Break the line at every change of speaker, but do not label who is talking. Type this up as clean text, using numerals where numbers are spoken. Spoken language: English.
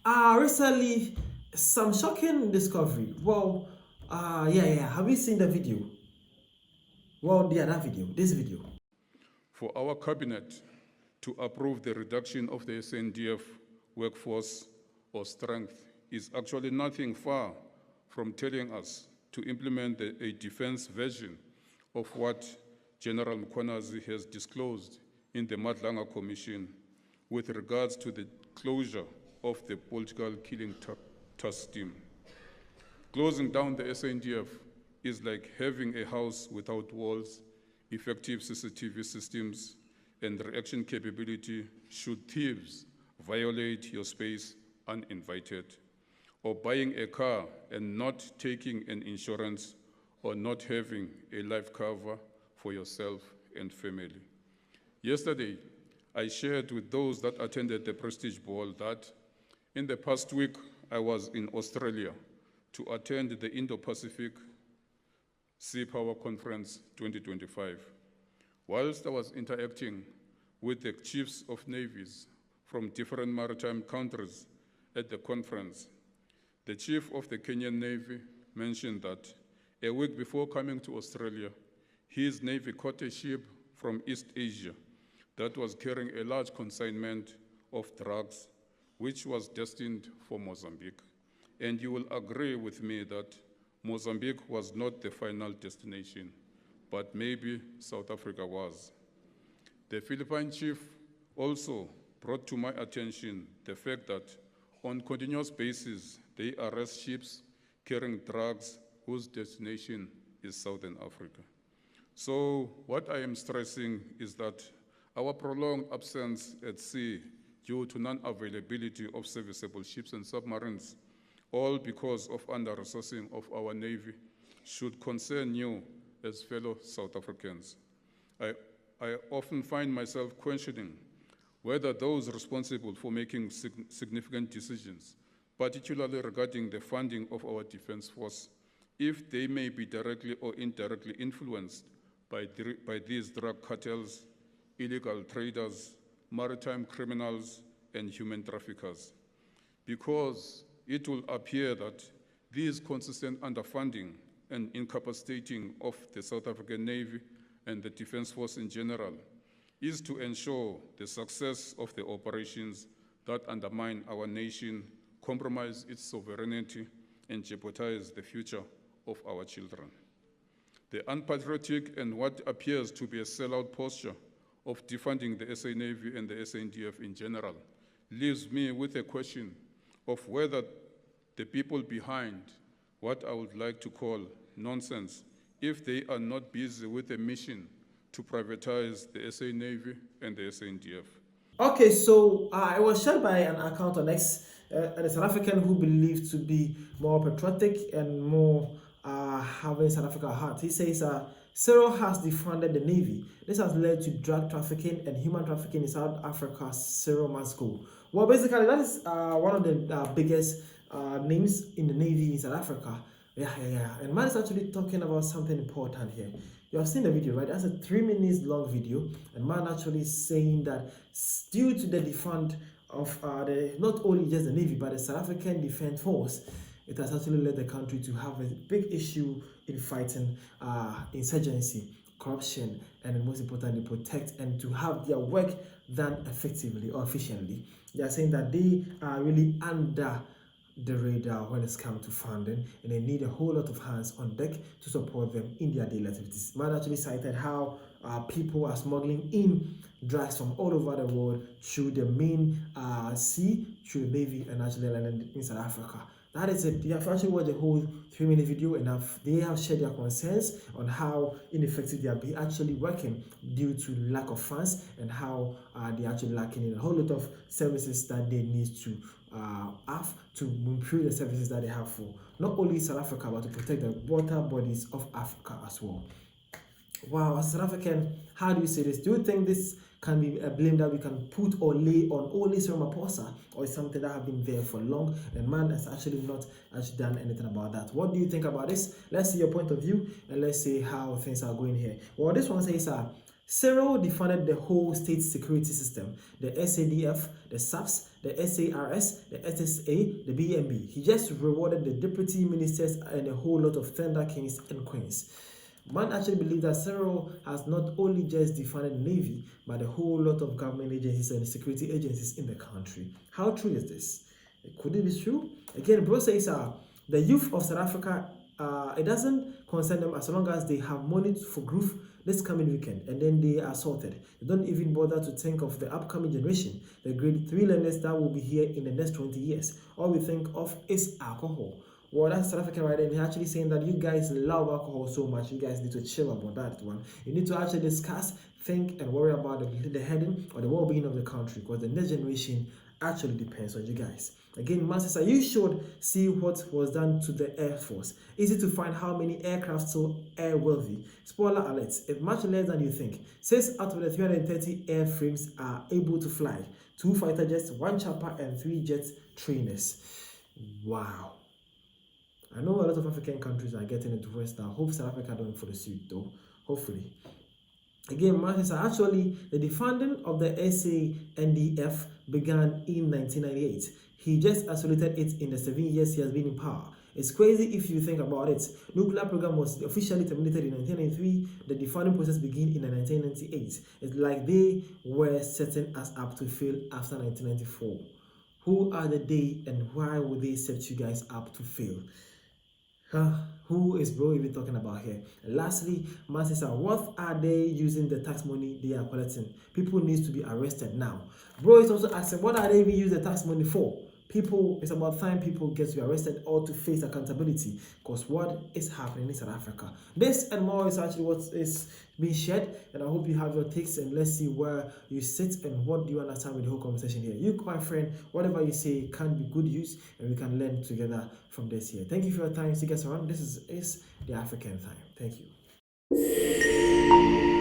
Recently, some shocking discovery. Well, yeah. Have you seen the video? Well, yeah, that video, this video.
For our cabinet to approve the reduction of the SANDF workforce or strength is actually nothing far from telling us to implement a defense version of what General Mkhwanazi has disclosed in the Madlanga Commission with regards to the closure of the political killing task team. Closing down the SANDF is like having a house without walls, effective CCTV systems, and reaction capability should thieves violate your space uninvited, or buying a car and not taking an insurance, or not having a life cover for yourself and family. Yesterday, I shared with those that attended the Prestige Ball that in the past week, I was in Australia to attend the Indo-Pacific Sea Power Conference 2025. Whilst I was interacting with the chiefs of navies from different maritime countries at the conference, the chief of the Kenyan Navy mentioned that a week before coming to Australia, his Navy caught a ship from East Asia that was carrying a large consignment of drugs, which was destined for Mozambique. And you will agree with me that Mozambique was not the final destination, but maybe South Africa was. The Philippine chief also brought to my attention the fact that on continuous basis, they arrest ships carrying drugs whose destination is Southern Africa. So what I am stressing is that our prolonged absence at sea due to non-availability of serviceable ships and submarines, all because of under-resourcing of our Navy, should concern you as fellow South Africans. I often find myself questioning whether those responsible for making significant decisions, particularly regarding the funding of our defense force, if they may be directly or indirectly influenced by these drug cartels, illegal traders, maritime criminals, and human traffickers. Because it will appear that these consistent underfunding and incapacitating of the South African Navy and the Defense Force in general is to ensure the success of the operations that undermine our nation, compromise its sovereignty, and jeopardize the future of our children. The unpatriotic and what appears to be a sellout posture of defunding the SA Navy and the SANDF in general leaves me with a question of whether the people behind what I would like to call nonsense, if they are not busy with a mission to privatize the SA Navy and the SANDF.
Okay, so it was shared by an account on X, a South African who believed to be more patriotic and more having South Africa at heart. He says Cyril has defunded the Navy. This has led to drug trafficking and human trafficking in South Africa. Cyril must go. Well, basically, that is one of the biggest names in the Navy in South Africa. Yeah. And man is actually talking about something important here. You have seen the video, right? That's a 3 minutes long video, and man actually saying that due to the defund of not only just the Navy but the South African Defense Force, it has actually led the country to have a big issue in fighting insurgency, corruption, and most importantly, protect and to have their work done effectively or efficiently. They are saying that they are really under the radar when it's come to funding, and they need a whole lot of hands on deck to support them in their daily activities. Man actually cited how people are smuggling in drugs from all over the world through the main sea, through the Navy, and actually landed in South Africa. That is it. They have actually watched the whole 3-minute video, and they have shared their concerns on how ineffective they are actually working due to lack of funds, and how they're actually lacking in a whole lot of services that they need to have to improve the services that they have for not only South Africa but to protect the water bodies of Africa as well. Wow, as South African, how do you say this? Do you think this can be a blame that we can put or lay on only Cyril Ramaphosa, or is something that have been there for long and man has actually not done anything about that? What do you think about this? Let's see your point of view and let's see how things are going here. Well, this one says Cyril defunded the whole state security system, the SADF, the SAPS, the SARS, the SSA, the BNB. He just rewarded the deputy ministers and a whole lot of thunder kings and queens. Man actually believes that Cyril has not only just defunded the Navy, but a whole lot of government agencies and security agencies in the country. How true is this? Could it be true? Again, bro says the youth of South Africa, it doesn't concern them as long as they have money for growth this coming weekend, and then they are sorted. They don't even bother to think of the upcoming generation, the grade 3 learners that will be here in the next 20 years. All we think of is alcohol. Well, that's South African right there. They're actually saying that you guys love alcohol so much, you guys need to chill about that one. You need to actually discuss, think, and worry about the heading or the well-being of the country, because the next generation actually depends on you guys. Again, Manchester, you should see what was done to the Air Force. Easy to find how many aircraft so airworthy. Spoiler alert, it's much less than you think. 6 out of the 330 airframes are able to fly. 2 fighter jets, 1 chopper, and 3 jet trainers. Wow. I know a lot of African countries are getting into West now. Hope South Africa don't follow suit though. Hopefully. Again, Manchester, actually, the defunding of the SANDF began in 1998. He just isolated it in the 7 years he has been in power. It's crazy if you think about it. Nuclear program was officially terminated in 1993. The defunding process began in 1998. It's like they were setting us up to fail after 1994. Who are they and why would they set you guys up to fail? Who is bro even talking about here? And lastly, Manchester, what are they using the tax money they are collecting? People need to be arrested now. Bro is also asking, what are they even using the tax money for? People, it's about time people get to be arrested or to face accountability, because what is happening in South Africa. This and more is actually what is being shared, and I hope you have your takes, and let's see where you sit and what do you understand with the whole conversation here. You, my friend, whatever you say can be good use, and we can learn together from this here. Thank you for your time. See you guys around. This is the African Time. Thank you.